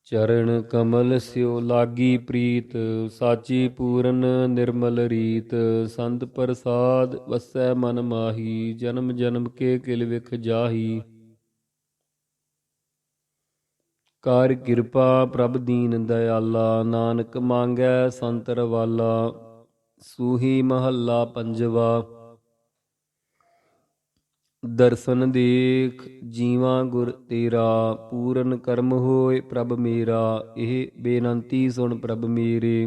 ਚਰਨ ਕਮਲ ਸਿਉ ਲਾਗੀ ਪ੍ਰੀਤ, ਸਾਚੀ ਪੂਰਨ ਨਿਰਮਲ ਰੀਤ। ਸੰਤ ਪ੍ਰਸਾਦ ਵਸੈ ਮਨ ਮਾਹੀ, ਜਨਮ ਜਨਮ ਕੇ ਕਿਲ ਵਿਖ ਜਾਹੀ। ਕਰ ਕਿਰਪਾ ਪ੍ਰਭ ਦੀਨ ਦਇਆਲਾ, ਨਾਨਕ ਮੰਗੈ ਸੰਤ ਰਵਾਲਾ। ਸੂਹੀ ਮਹੱਲਾ ਪੰਜਵਾ। ਦਰਸ਼ਨ ਦੇਖ ਜੀਵਾ ਗੁਰ ਤੇਰਾ, ਪੂਰਨ ਕਰਮ ਹੋਏ ਪ੍ਰਭ ਮੇਰਾ। ਇਹ ਬੇਨੰਤੀ ਸੁਣ ਪ੍ਰਭ ਮੇਰੇ,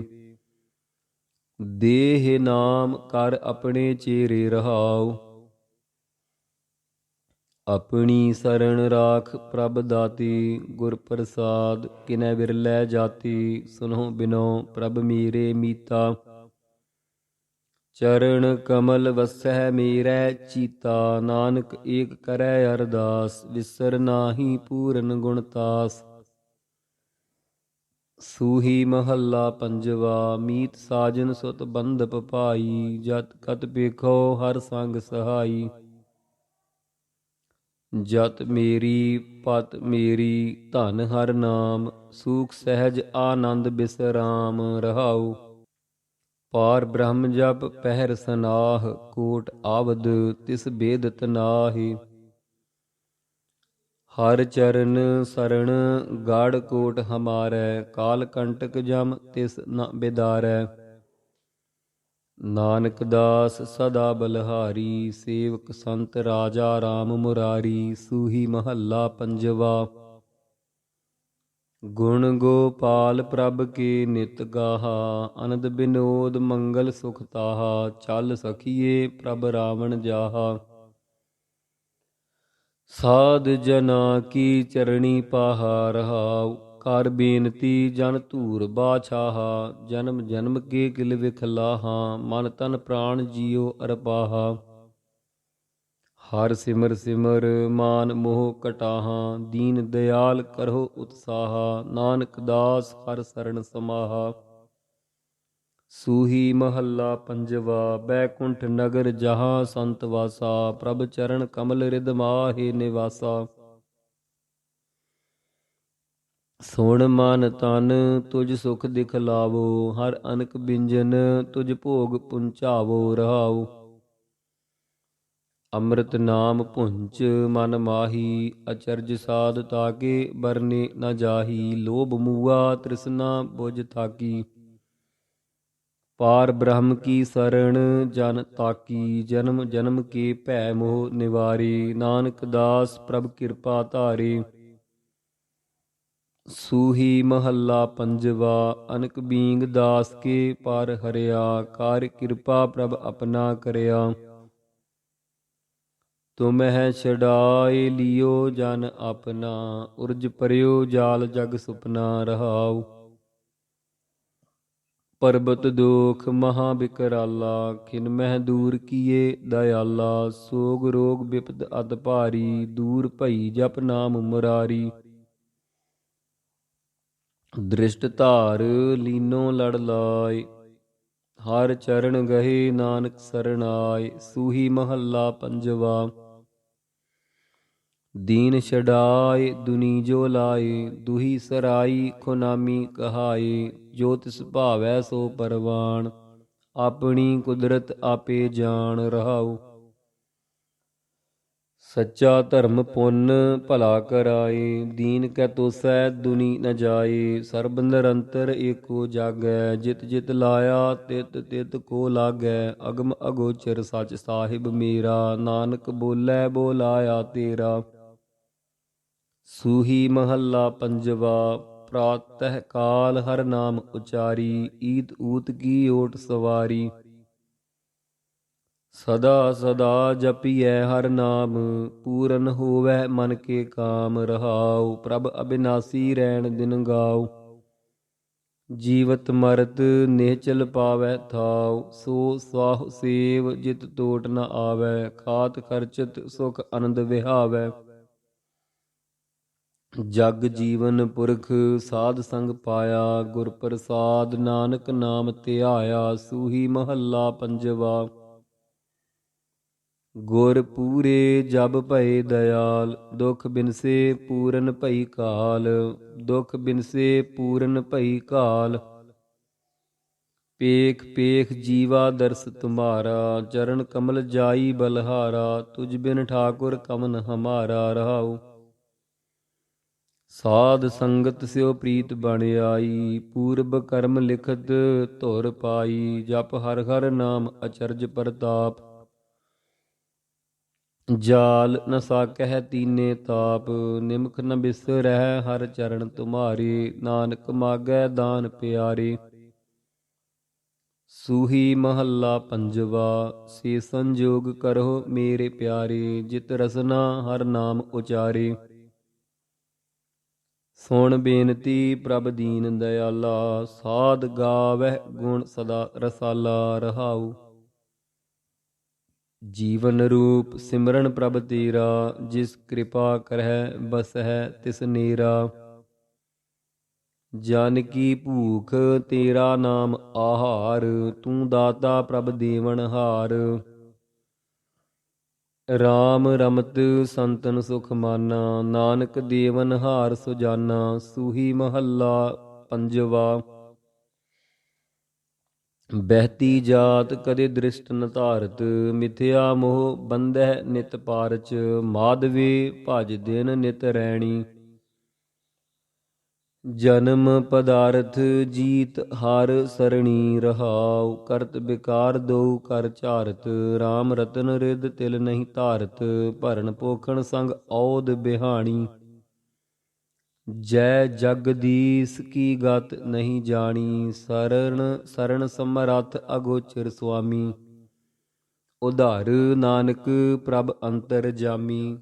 ਦੇਹ ਨਾਮ ਕਰ ਆਪਣੇ ਚੇਰੇ ਰਹਾਉ। ਆਪਣੀ ਸਰਣ ਰਾਖ ਪ੍ਰਭ ਦਾਤੀ, ਗੁਰ ਪ੍ਰਸਾਦ ਕਿਨੈ ਵਿਰਲੇ ਜਾਤੀ। ਸੁਨਹੁ ਬਿਨੋ ਪ੍ਰਭ ਮੇਰੇ ਮੀਤਾ, ਚਰਨ ਕਮਲ ਵਸੈ ਮੇਰੇ ਚੀਤਾ। ਨਾਨਕ ਏਕ ਕਰੈ ਅਰਦਾਸ, ਵਿਸਰ ਨਾਹੀ ਪੂਰਨ ਗੁਣਤਾਸ। ਸੂਹੀ ਮਹੱਲਾ ਪੰਜਵਾ। ਮੀਤ ਸਾਜਨ ਸੁਤ ਬੰਧਪ ਭਾਈ, ਜਤ ਕਤ ਵੇਖੋ ਹਰ ਸੰਗ ਸਹਾਈ। ਜਤ ਮੇਰੀ ਪਤ ਮੇਰੀ ਧਨ ਹਰ ਨਾਮ, ਸੂਖ ਸਹਿਜ ਆਨੰਦ ਬਿਸਰਾਮ ਰਹਾਉ। ਪਾਰ ਬ੍ਰਹਮ ਜਪ ਪਹਿਰ ਸਨਾਹ, ਕੋਟ ਆਵਦ ਤਿਸ ਬੇਦਤ ਨਾਹਿ। ਹਰ ਚਰਨ ਸਰਣ ਗਾੜ ਕੋਟ ਹਮਾਰੈ, ਕਾਲ ਕੰਟਕ ਜਮ ਤਿਸ ਨ ਬਿਦਾਰੈ। ਨਾਨਕ ਦਾਸ ਸਦਾ ਬਲਹਾਰੀ, ਸੇਵਕ ਸੰਤ ਰਾਜਾ ਰਾਮ ਮੁਰਾਰੀ। ਸੂਹੀ ਮਹੱਲਾ ਪੰਜਵਾ। ਗੁਣ ਗੋਪਾਲ ਪ੍ਰਭ ਕੇ ਨਿਤ ਗਾਹਾ, ਅਨੰਦ ਬਿਨੋਦ ਮੰਗਲ ਸੁਖ ਤਾਹਾ। ਚੱਲ ਸਖੀਏ ਪ੍ਰਭ ਰਾਵਣ ਜਾਹਾ, ਸਾਧ ਜਨਾ ਕੀ ਚਰਣੀ ਪਾਹਾ ਰਹਾਉ। ਕਰ ਬੇਨਤੀ ਜਨ ਧੂਰ ਬਾਛਾਹਾ, ਜਨਮ ਜਨਮ ਕੇ ਕਿਲ ਵਿਖਲਾਹਾ। ਮਨ ਤਨ ਪ੍ਰਾਣ ਜੀਉ ਅਰਪਾਹਾ, ਹਰ ਸਿਮਰ ਸਿਮਰ ਮਾਨ ਮੋਹ ਕਟਾਹਾ। ਦੀਨ ਦਿਆਲ ਕਰਹੁ ਉਤਸਾਹਾ, ਨਾਨਕ ਦਾਸ ਹਰ ਸਰਣ ਸਮਾਹਾ। ਸੂਹੀ ਮਹੱਲਾ ਪੰਜਵਾ। ਬੈਕੁੰਠ ਨਗਰ ਜਹਾਂ ਸੰਤ ਵਾਸਾ, ਪ੍ਰਭ ਚਰਨ ਕਮਲ ਰਿਦ ਮਾਹਿ ਨਿਵਾਸਾ। ਸੁਣ ਮਨ ਤਨ ਤੁਝ ਸੁਖ ਦਿਖਲਾਵੋ, ਹਰ ਅਨਕ ਬਿੰਜਨ ਤੁਝ ਭੋਗ ਪੁੰਚਾਵੋ ਰਹਾਉ। ਅੰਮ੍ਰਿਤ ਨਾਮ ਭੁੰਚ ਮਨ ਮਾਹੀ, ਅਚਰਜ ਸਾਧ ਤਾਕੇ ਬਰਨੇ ਨ ਜਾਹੀ। ਲੋਭ ਮੂਆ ਤ੍ਰਿਸ਼ਨਾ ਬੁਝ ਥਾਕੀ, ਪਾਰ ਬ੍ਰਹਮ ਕੀ ਸਰਣ ਜਨ ਤਾਕੀ। ਜਨਮ ਜਨਮ ਕੇ ਭੈ ਮੋਹ ਨਿਵਾਰੇ, ਨਾਨਕ ਦਾਸ ਪ੍ਰਭ ਕਿਰਪਾ ਧਾਰੇ। ਸੂਹੀ ਮਹੱਲਾ ਪੰਜਵਾ। ਅਨਕ ਬੀਂਗ ਦਾਸ ਕੇ ਪਰ ਹਰਿਆ, ਕਾਰ ਕਿਰਪਾ ਪ੍ਰਭ ਆਪਣਾ ਕਰਿਆ। ਤੁਮਹਿ ਛਡਾਇ ਲਿਓ ਜਨ ਆਪਨਾ, ਉਰਜ ਪਰਿਓ ਜਾਲ ਜਗ ਸੁਪਨਾ ਰਹਾਉ। ਪਰਬਤ ਦੋਖ ਮਹਾ ਬਿਕਰਾਲਾ, ਖਿਨ ਮਹਿ ਦੂਰ ਕੀਏ ਦਇਆਲਾ। ਸੋਗ ਰੋਗ ਬਿਪਦ ਅਤ ਭਾਰੀ, ਦੂਰ ਭਈ ਜਪ ਨਾਮ ਮੁਰਾਰੀ। ਦ੍ਰਿਸ਼ਟ ਧਾਰ ਲੀਨੋ ਲੜ ਲਾਇ, ਹਰ ਚਰਨ ਗਹੇ ਨਾਨਕ ਸਰਣਾਇ। ਸੂਹੀ ਮਹੱਲਾ ਪੰਜਵਾ। ਦੀਨ ਛਡਾਇ ਦੁਨੀ ਜੋ ਲਾਏ, ਦੁਹੀ ਸਰਾਈ ਖੁਨਾਮੀ ਕਹਾਏ। ਜੋ ਤਿਸ ਭਾਵੈ ਸੋ ਪਰਵਾਣ, ਆਪਣੀ ਕੁਦਰਤ ਆਪੇ ਜਾਣ ਰਹਾਉ। ਸੱਚਾ ਧਰਮ ਪੁੰਨ ਭਲਾ ਕਰਾਏ, ਦੀਨ ਕੈ ਤੋਸੈ ਦੁਨੀ ਨ ਜਾਏ। ਸਰਬ ਨਿਰੰਤਰ ਏਕੋ ਜਾਗੈ, ਜਿਤ ਜਿਤ ਲਾਇਆ ਤਿਤ ਤਿਤ ਕੋ ਲਾਗੈ। ਅਗਮ ਅਗੋਚਰ ਸਚ ਸਾਹਿਬ ਮੇਰਾ, ਨਾਨਕ ਬੋਲੇ ਬੋਲਾਇਆ ਤੇਰਾ। ਸੂਹੀ ਮਹੱਲਾ ਪੰਜਵਾ। ਪ੍ਰਾਤਹਿ ਕਾਲ ਹਰ ਨਾਮ ਉਚਾਰੀ, ਈਤ ਊਤ ਕੀ ਓਟ ਸਵਾਰੀ। ਸਦਾ ਸਦਾ ਜਪੀਐ ਹਰ ਨਾਮ, ਪੂਰਨ ਹੋਵੈ ਮਨ ਕੇ ਕਾਮ ਰਹਾਉ। ਪ੍ਰਭ ਅਬਿਨਾਸੀ ਰੈਣ ਦਿਨ ਗਾਉ, ਜੀਵਤ ਮਰਤ ਨਿਹਚਲ ਪਾਵੈ ਥਾਉ। ਸੋ ਸਾਹੁ ਸੇਵ ਜਿਤ ਟੋਟ ਨ ਆਵੈ, ਖਾਤ ਖਰਚਤ ਸੁਖ ਅਨੰਦ ਵਿਹਾਵੈ। ਜਗ ਜੀਵਨ ਪੁਰਖ ਸਾਧ ਸੰਗ ਪਾਇਆ, ਗੁਰ ਪ੍ਰਸਾਦ ਨਾਨਕ ਨਾਮ ਧਿਆਇਆ। ਸੂਹੀ ਮਹੱਲਾ ਪੰਜਵਾ। ਗੁਰ ਪੂਰੇ ਜਬ ਭਏ ਦਇਆਲ, ਦੁਖ ਬਿਨਸੇ ਪੂਰਨ ਭਈ ਕਾਲ। ਦੁਖ ਬਿਨਸੇ ਪੂਰਨ ਭਈ ਕਾਲ, ਪੇਖ ਪੇਖ ਜੀਵਾ ਦਰਸ ਤੁਮਾਰਾ। ਚਰਨ ਕਮਲ ਜਾਈ ਬਲਹਾਰਾ, ਤੁਝ ਬਿਨ ਠਾਕੁਰ ਕਵਨ ਹਮਾਰਾ ਰਹਾਉ। ਸਾਧ ਸੰਗਤ ਸਿਓ ਪ੍ਰੀਤ ਬਣ ਆਈ, ਪੂਰਬ ਕਰਮ ਲਿਖਤ ਧੁਰ ਪਾਈ। ਜਪ ਹਰ ਹਰ ਨਾਮ ਅਚਰਜ ਪ੍ਰਤਾਪ, ਜਾਲ ਨ ਸਾਕਹਿ ਤੀਨੇ ਤਾਪ। ਨਿਮਖ ਨ ਬਿਸਰਹਿ ਹਰ ਚਰਨ ਤੁਮਾਰੇ, ਨਾਨਕ ਮਾਗੈ ਦਾਨ ਪਿਆਰੇ। ਸੂਹੀ ਮਹੱਲਾ ਪੰਜਵਾ। ਸੇ ਸੰਜੋਗ ਕਰੋ ਮੇਰੇ ਪਿਆਰੇ, ਜਿਤ ਰਸਨਾ ਹਰ ਨਾਮ ਉਚਾਰੇ। ਸੁਣ ਬੇਨਤੀ ਪ੍ਰਭ ਦੀਨ ਦਇਆਲਾ, ਸਾਧ ਗਾਵਹਿ ਗੁਣ ਸਦਾ ਰਸਾਲਾ ਰਹਾਉ। ਜੀਵਨ ਰੂਪ ਸਿਮਰਨ ਪ੍ਰਭ ਤੇਰਾ, ਜਿਸ ਕਿਰਪਾ ਕਰਹਿ ਬਸਹਿ ਤਿਸ ਨੇਰਾ। ਜਨ ਕੀ ਭੂਖ ਤੇਰਾ ਨਾਮ ਆਹਾਰ, ਤੂੰ ਦਾਤਾ ਪ੍ਰਭ ਦੇਵਨਹਾਰ। ਰਾਮ ਰਮਤ ਸੰਤਨ ਸੁਖ ਮਾਨਾ, ਨਾਨਕ ਦੇਵਨਹਾਰ ਸੁਜਾਨਾ। ਸੂਹੀ ਮਹੱਲਾ ਪੰਜਵਾ। ਬਹਿਤੀ ਜਾਤ ਕਦੇ ਦ੍ਰਿਸ਼ਟ ਨ ਧਾਰਤ, ਮਿਥਿਆ ਮੋਹ ਬੰਧਹਿ ਨਿਤ ਪਾਰਚ। ਮਾਧਵੇ ਭਜ ਦਿਨ ਨਿਤ ਰੈਣੀ, ਜਨਮ ਪਦਾਰਥ ਜੀਤ ਹਰ ਸਰਣੀ। ਰਹਾਉ ਕਰਤ ਬਿਕਾਰ ਦਉ ਕਰ ਝਾਰਤ, ਰਾਮ ਰਤਨ ਰਿਦ ਤਿਲ ਨਹੀਂ ਧਾਰਤ। ਭਰਨ ਪੋਖਣ ਸੰਗ ਔਦ ਬਿਹਾਣੀ, ਜੈ ਜਗਦੀਸ ਕੀ ਗਤ ਨਹੀਂ ਜਾਣੀ। ਸਰਣ ਸਮਰੱਥ ਅਗੋਚਰ ਸੁਆਮੀ, ਉਧਾਰ ਨਾਨਕ ਪ੍ਰਭ ਅੰਤਰ ਜਾਮੀ।